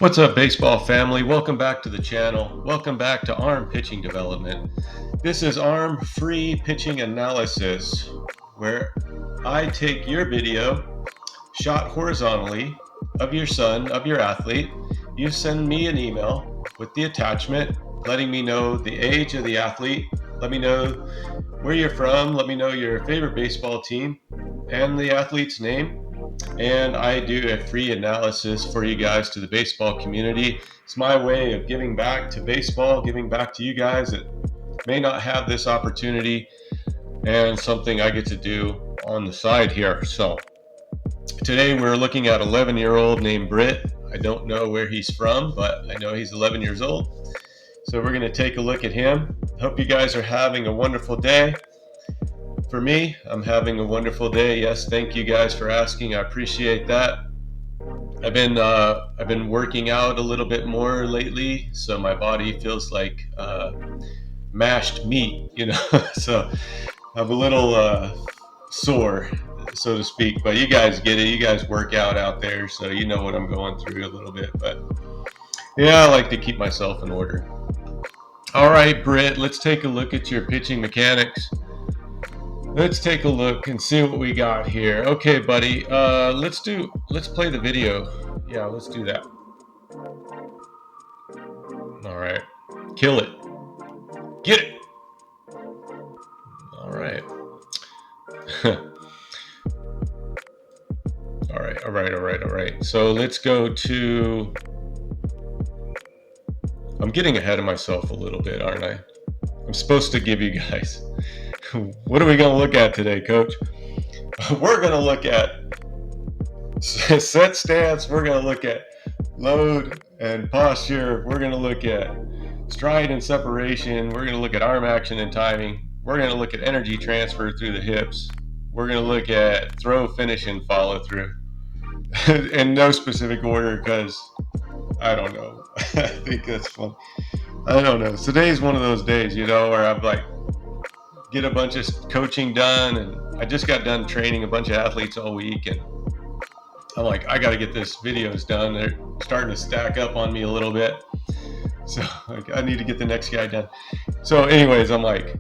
What's up, baseball family? Welcome back to the channel. Welcome back to Arm Pitching Development. This is Arm Free Pitching Analysis, where I take your video shot horizontally of your son, of your athlete. You send me an email with the attachment, letting me know the age of the athlete. Let me know where you're from. Let me know your favorite baseball team and the athlete's name. And I do a free analysis for you guys, to the baseball community. It's my way of giving back to baseball, giving back to you guys that may not have this opportunity, and something I get to do on the side here. So today we're looking at 11-year-old named Britt. I don't know where he's from, but I know he's 11 years old. So we're going to take a look at him. Hope you guys are having a wonderful day. For me, I'm having a wonderful day. Yes, thank you guys for asking. I appreciate that. I've been working out a little bit more lately, so my body feels like mashed meat, So I'm a little sore, so to speak. But you guys get it. You guys work out there, so you know what I'm going through a little bit. But yeah, I like to keep myself in order. All right, Britt, let's take a look at your pitching mechanics. Let's take a look and see what we got here. Okay, buddy. Let's play the video. Yeah, let's do that. All right. Kill it. Get it. All right. All right. So let's go to... I'm getting ahead of myself a little bit, aren't I? I'm supposed to give you guys... What are we going to look at today, Coach? We're going to look at set stance. We're going to look at load and posture. We're going to look at stride and separation. We're going to look at arm action and timing. We're going to look at energy transfer through the hips. We're going to look at throw, finish, and follow through. In no specific order, because I don't know. I think that's fun. I don't know. Today's one of those days, where I'm like, get a bunch of coaching done, and I just got done training a bunch of athletes all week, and I'm like, I got to get this videos done. They're starting to stack up on me a little bit, so like, I need to get the next guy done. So anyways, I'm like,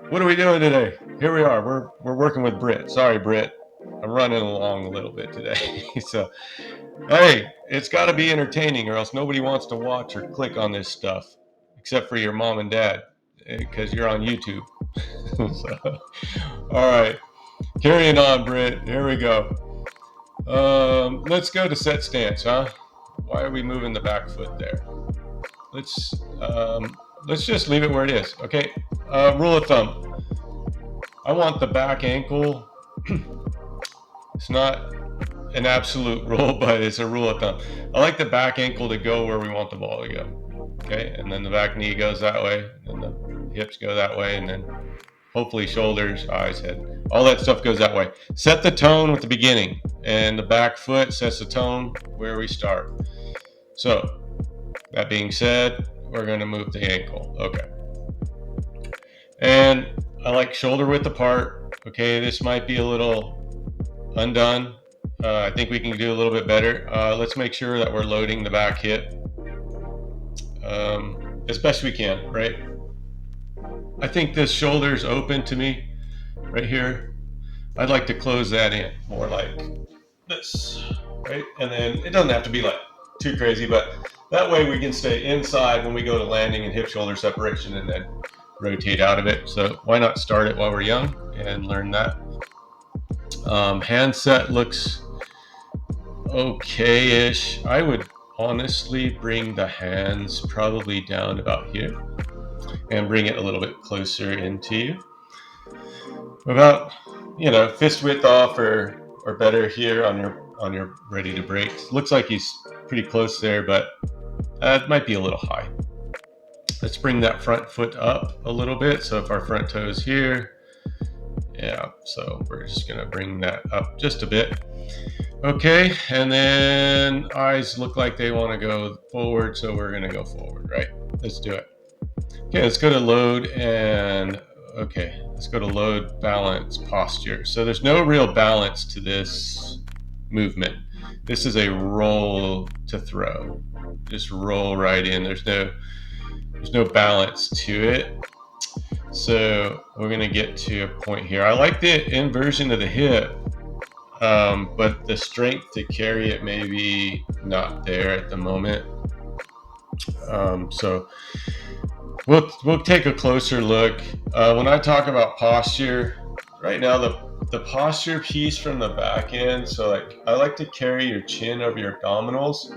what are we doing today? Here we are. We're working with Britt. Sorry, Britt. I'm running along a little bit today. So, hey, it's got to be entertaining, or else nobody wants to watch or click on this stuff, except for your mom and dad, because you're on YouTube. So, all right, carrying on, Britt. Here we go. Let's go to set stance, huh? Why are we moving the back foot there? Let's just leave it where it is. Okay. Rule of thumb. I want the back ankle. It's not an absolute rule, but it's a rule of thumb. I like the back ankle to go where we want the ball to go. Okay, and then the back knee goes that way, and the hips go that way, and then hopefully shoulders, eyes, head, all that stuff goes that way. Set the tone with the beginning, and the back foot sets the tone where we start. So, that being said, we're going to move the ankle. Okay. And I like shoulder width apart. Okay, this might be a little undone. I think we can do a little bit better. Let's make sure that we're loading the back hip as best we can, right? I think this shoulder's open to me right here. I'd like to close that in more like this, right? And then it doesn't have to be like too crazy, but that way we can stay inside when we go to landing and hip shoulder separation, and then rotate out of it. So why not start it while we're young and learn that? Hand set looks okay-ish. I would honestly bring the hands probably down about here and bring it a little bit closer into you. About, fist width off or better here on your ready to break. Looks like he's pretty close there, but it might be a little high. Let's bring that front foot up a little bit. So if our front toe is here, yeah, so we're just gonna bring that up just a bit. Okay, and then eyes look like they want to go forward, so we're gonna go forward, right? Let's do it. Okay, let's go to load, and okay, let's go to load, balance, posture. So there's no real balance to this movement. This is a roll to throw. Just roll right in. There's no balance to it. So we're gonna get to a point here. I like the inversion of the hip, but the strength to carry it maybe not there at the moment. So we'll take a closer look. When I talk about posture, right now the posture piece from the back end. So like I like to carry your chin over your abdominals.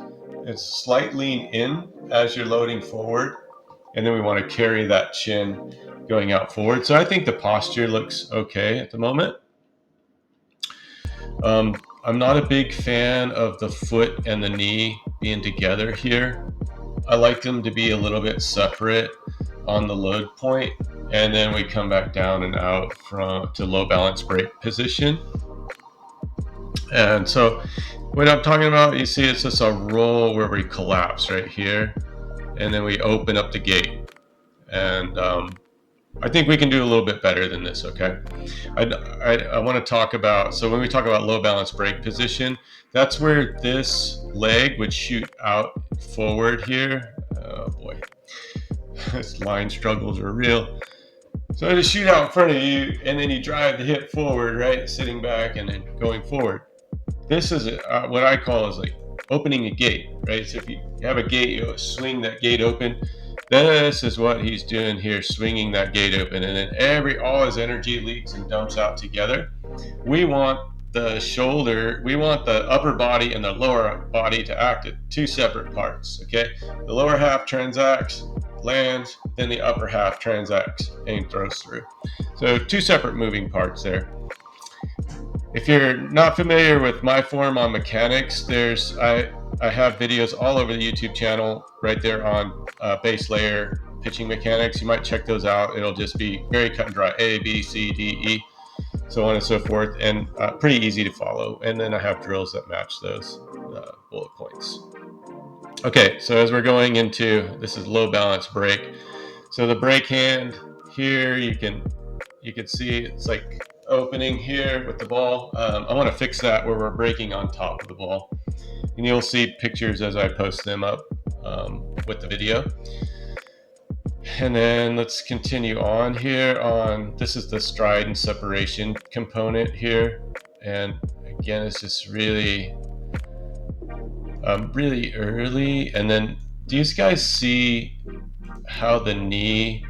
It's slight lean in as you're loading forward, and then we want to carry that chin going out forward. So I think the posture looks okay at the moment. I'm not a big fan of the foot and the knee being together here. I like them to be a little bit separate on the load point, and then we come back down and out to low balance break position. And so what I'm talking about, you see it's just a roll where we collapse right here, and then we open up the gate. And I think we can do a little bit better than this, okay? I want to talk about, so when we talk about low balance break position, that's where this leg would shoot out forward here. Oh boy, this line struggles are real. So to shoot out in front of you, and then you drive the hip forward, right? Sitting back and then going forward. This is what I call is like opening a gate, right? So if you have a gate, you swing that gate open. This is what he's doing here, swinging that gate open, and then all his energy leaks and dumps out together. We want the shoulder, we want the upper body and the lower body to act at two separate parts, okay? The lower half transacts, lands, then the upper half transacts and throws through. So two separate moving parts there. If you're not familiar with my form on mechanics, I have videos all over the YouTube channel right there on base layer pitching mechanics. You might check those out. It'll just be very cut and dry, A, B, C, D, E, so on and so forth, and pretty easy to follow. And then I have drills that match those bullet points. Okay, so as we're going into, this is low balance break. So the break hand here, you can see it's like opening here with the ball. I want to fix that where we're breaking on top of the ball, and you'll see pictures as I post them up with the video. And then let's continue on here on, this is the stride and separation component here, and again it's just really early. And then do you guys see how the knee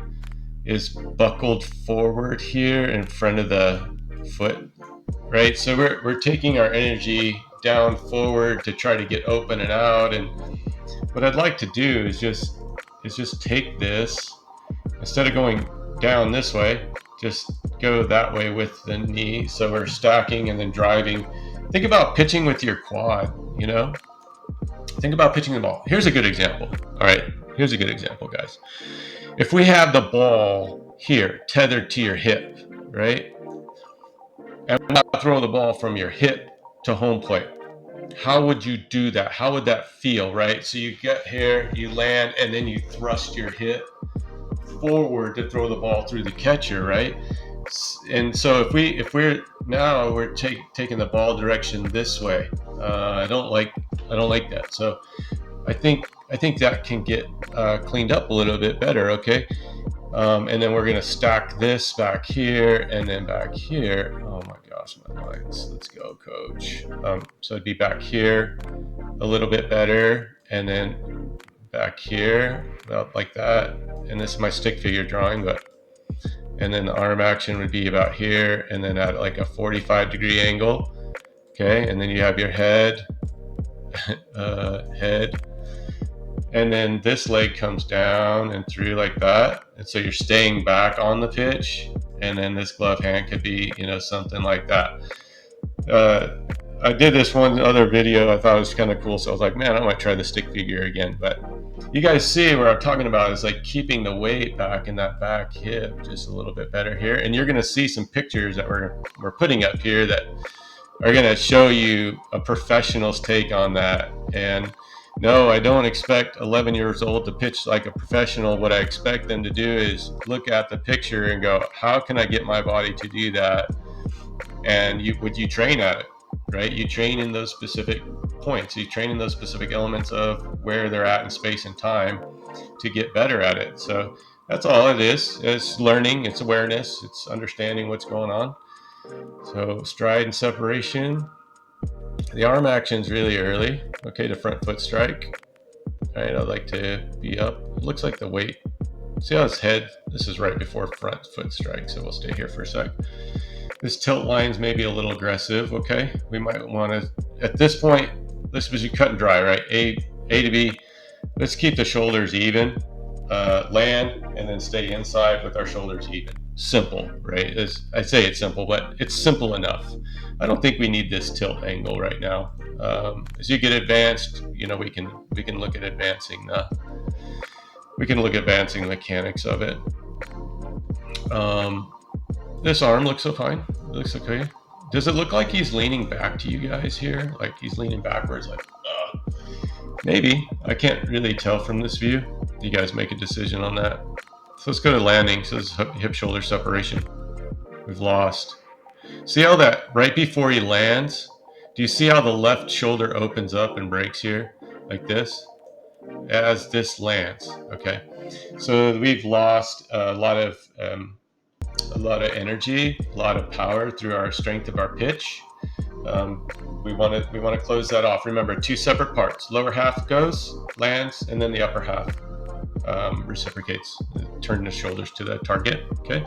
is buckled forward here in front of the foot, right? So we're taking our energy down forward to try to get open and out. And what I'd like to do is just take this, instead of going down this way, just go that way with the knee. So we're stacking and then driving. Think about pitching with your quad, you know? Think about pitching the ball. Here's a good example. All right, here's a good example, guys. If we have the ball here tethered to your hip, right? And we want to throw the ball from your hip to home plate. How would you do that? How would that feel, right? So you get here, you land, and then you thrust your hip forward to throw the ball through the catcher, right? And so if we're taking the ball direction this way, I don't like that. So I think that can get cleaned up a little bit better, okay? And then we're gonna stack this back here and then back here. Oh my gosh, my lines. Let's go, coach. So it'd be back here a little bit better, and then back here, about like that. And this is my stick figure drawing, and then the arm action would be about here, and then at like a 45-degree angle, okay? And then you have your head, and then this leg comes down and through like that, and so you're staying back on the pitch, and then this glove hand could be, you know, something like that. I did this one other video, I thought it was kind of cool, so I was like, man, I might try the stick figure again. But you guys see where I'm talking about is like keeping the weight back in that back hip just a little bit better here. And you're going to see some pictures that we're putting up here that are going to show you a professional's take on that. And no, I don't expect 11 years old to pitch like a professional. What I expect them to do is look at the picture and go, how can I get my body to do that? And would you train at it? right? You train in those specific points. You train in those specific elements of where they're at in space and time to get better at it. So that's all it is. It's learning, it's awareness, it's understanding what's going on. So stride and separation. The arm action is really early. Okay, the front foot strike. All right, I'd like to be up. It looks like the weight. See how his head, this is right before front foot strike, so we'll stay here for a sec. This tilt line's maybe a little aggressive, okay? We might want to, at this point, this was you cut and dry, right? A to B. Let's keep the shoulders even, land, and then stay inside with our shoulders even. Simple, right? I say it's simple, but it's simple enough. I don't think we need this tilt angle right now. As you get advanced, you know, we can look at advancing the mechanics of it. This arm looks so fine. It looks okay. Does it look like he's leaning back to you guys here? Like he's leaning backwards, like, maybe. I can't really tell from this view. You guys make a decision on that. So let's go to landing. So this is hip shoulder separation. We've lost. See how that right before he lands, do you see how the left shoulder opens up and breaks here? Like this? As this lands, okay? So we've lost a lot of energy, a lot of power through our strength of our pitch. We want to close that off. Remember, two separate parts. Lower half goes, lands, and then the upper half reciprocates. Turn the shoulders to the target. Okay.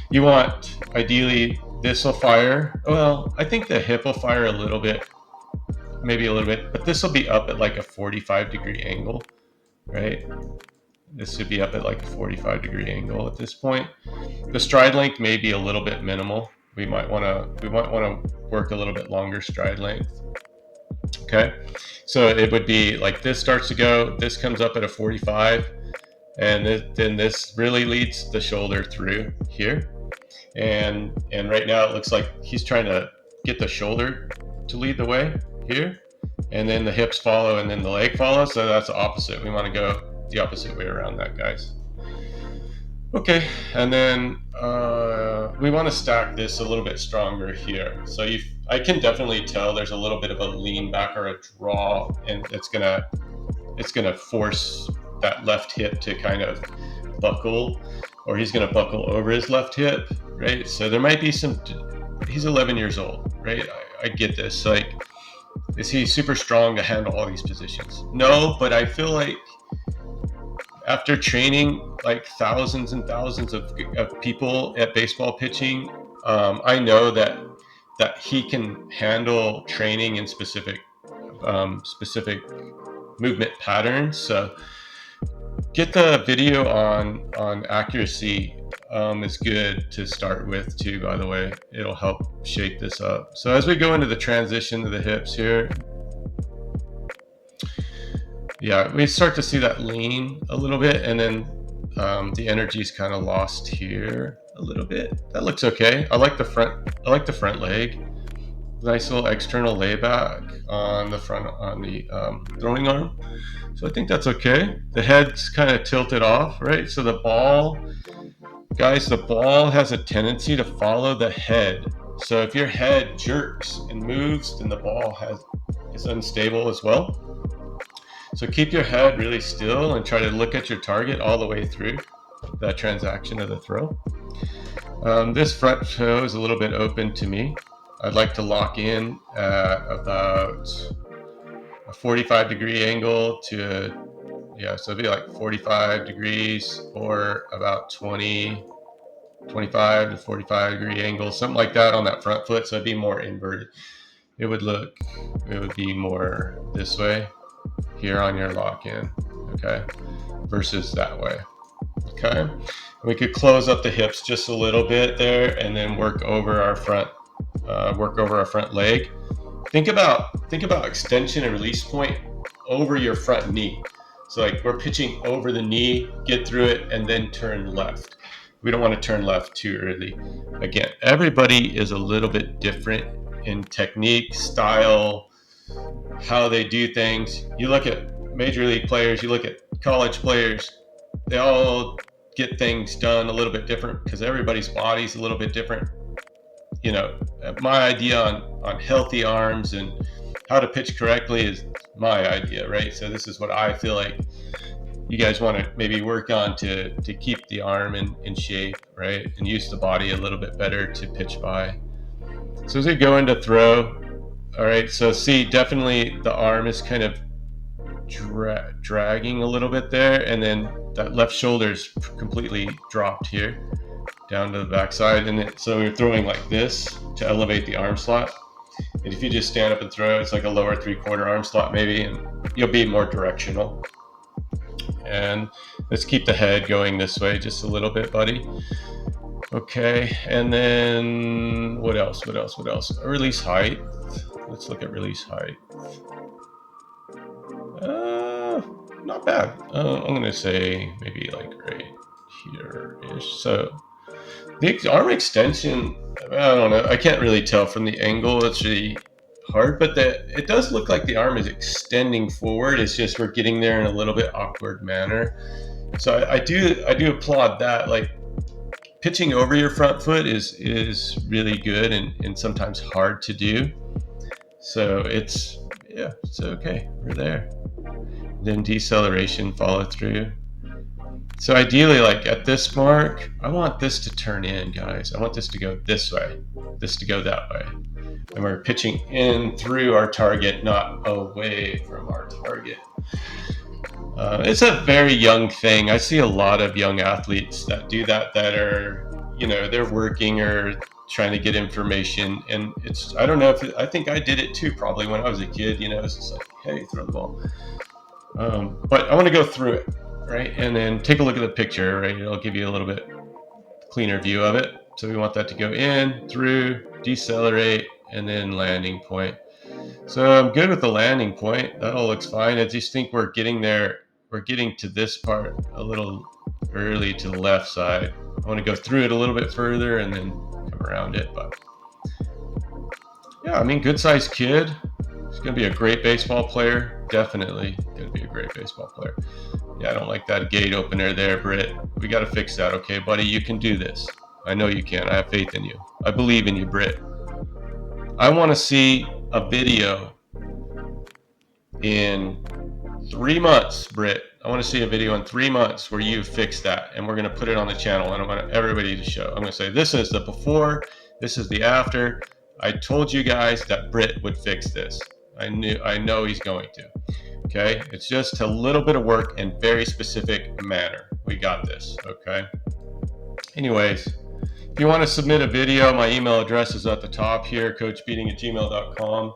You want, ideally, this will fire. Well, I think the hip will fire a little bit, maybe a little bit, but this will be up at like a 45-degree angle, right? This should be up at like a 45-degree angle at this point. The stride length may be a little bit minimal. We might want to work a little bit longer stride length. Okay, so it would be like this starts to go, this comes up at a 45, and then this really leads the shoulder through here. And right now it looks like he's trying to get the shoulder to lead the way here, and then the hips follow, and then the leg follows. So that's the opposite. We want to go the opposite way around that, guys. Okay, and then we want to stack this a little bit stronger here. So I can definitely tell there's a little bit of a lean back or a draw, and it's gonna force that left hip to kind of buckle, or he's gonna buckle over his left hip, right? So there might be some. He's 11 years old, right? I get this. Like, is he super strong to handle all these positions? No, but I feel like after training like thousands and thousands of people at baseball pitching, I know that he can handle training in specific movement patterns. So get the video on accuracy is good to start with too, by the way. It'll help shape this up. So as we go into the transition to the hips here, yeah, we start to see that lean a little bit, and then the energy is kind of lost here a little bit. That looks okay. I like the front leg. Nice little external layback on the front, on the throwing arm. So I think that's okay. The head's kind of tilted off, right? So the ball, guys, the ball has a tendency to follow the head. So if your head jerks and moves, then the ball is unstable as well. So keep your head really still and try to look at your target all the way through that transaction of the throw. This front toe is a little bit open to me. I'd like to lock in at about a 45-degree angle to, so it'd be like 45 degrees or about 25 to 45-degree angle, something like that on that front foot. So it'd be more inverted. It would be more this way here on your lock-in, okay, versus that way, okay. We could close up the hips just a little bit there, and then work over our front leg. Think about extension and release point over your front knee. So like we're pitching over the knee, get through it, and then turn left. We don't want to turn left too early. Again, everybody is a little bit different in technique, style, how they do things. You look at major league players, you look at college players, they all get things done a little bit different because everybody's body's a little bit different. you know, my idea on healthy arms and how to pitch correctly is my idea, right? So this is what I feel like you guys want to maybe work on to keep the arm in shape, right? And use the body a little bit better to pitch by. So as we go into throw, all right, so see, definitely the arm is kind of dragging a little bit there, and then that left shoulder is completely dropped here down to the backside, and so you're throwing like this to elevate the arm slot. And if you just stand up and throw, it's like a lower 3/4 arm slot maybe, and you'll be more directional. And let's keep the head going this way just a little bit, buddy. Okay, and then what else? Release height. Let's look at release height. Not bad. I'm gonna say maybe like right here-ish. So the arm extension, I don't know. I can't really tell from the angle. It's really hard, but it does look like the arm is extending forward. It's just we're getting there in a little bit awkward manner. So I do applaud that. Like pitching over your front foot is really good and sometimes hard to do. So it's okay. We're there. Then deceleration, follow through. So ideally, like at this mark, I want this to turn in, guys. I want this to go this way, this to go that way. And we're pitching in through our target, not away from our target. It's a very young thing. I see a lot of young athletes that do that are, they're working or trying to get information. And I don't know I think I did it too, probably when I was a kid, it's just like, hey, throw the ball. But I want to go through it, right? And then take a look at the picture, right? It'll give you a little bit cleaner view of it. So we want that to go in, through, decelerate, and then landing point. So I'm good with the landing point. That all looks fine. I just think we're getting there. We're getting to this part a little early to the left side. I want to go through it a little bit further and then come around it. But yeah, I mean, good sized kid. He's going to be a great baseball player. Definitely going to be a great baseball player. Yeah, I don't like that gate opener there, Britt. We got to fix that, okay, buddy? You can do this. I know you can. I have faith in you. I believe in you, Britt. I want to see a video in 3 months, Britt. I want to see a video in 3 months where you fix that, and we're going to put it on the channel, and I want everybody to show. I'm going to say, this is the before, this is the after. I told you guys that Britt would fix this. I know he's going to. Okay, it's just a little bit of work in very specific manner. We got this. Okay. Anyways, if you want to submit a video, my email address is at the top here, coachbeating@gmail.com.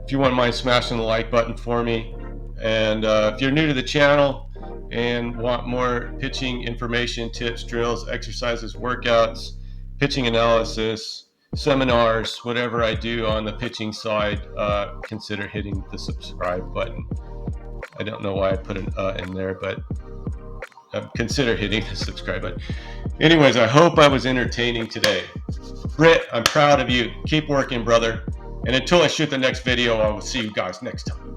If you wouldn't mind smashing the like button for me, and if you're new to the channel and want more pitching information, tips, drills, exercises, workouts, pitching analysis, seminars, whatever I do on the pitching side, consider hitting the subscribe button. I don't know why I put an in there, but consider hitting the subscribe button. Anyways, I hope I was entertaining today. Britt, I'm proud of you. Keep working, brother. And until I shoot the next video, I will see you guys next time.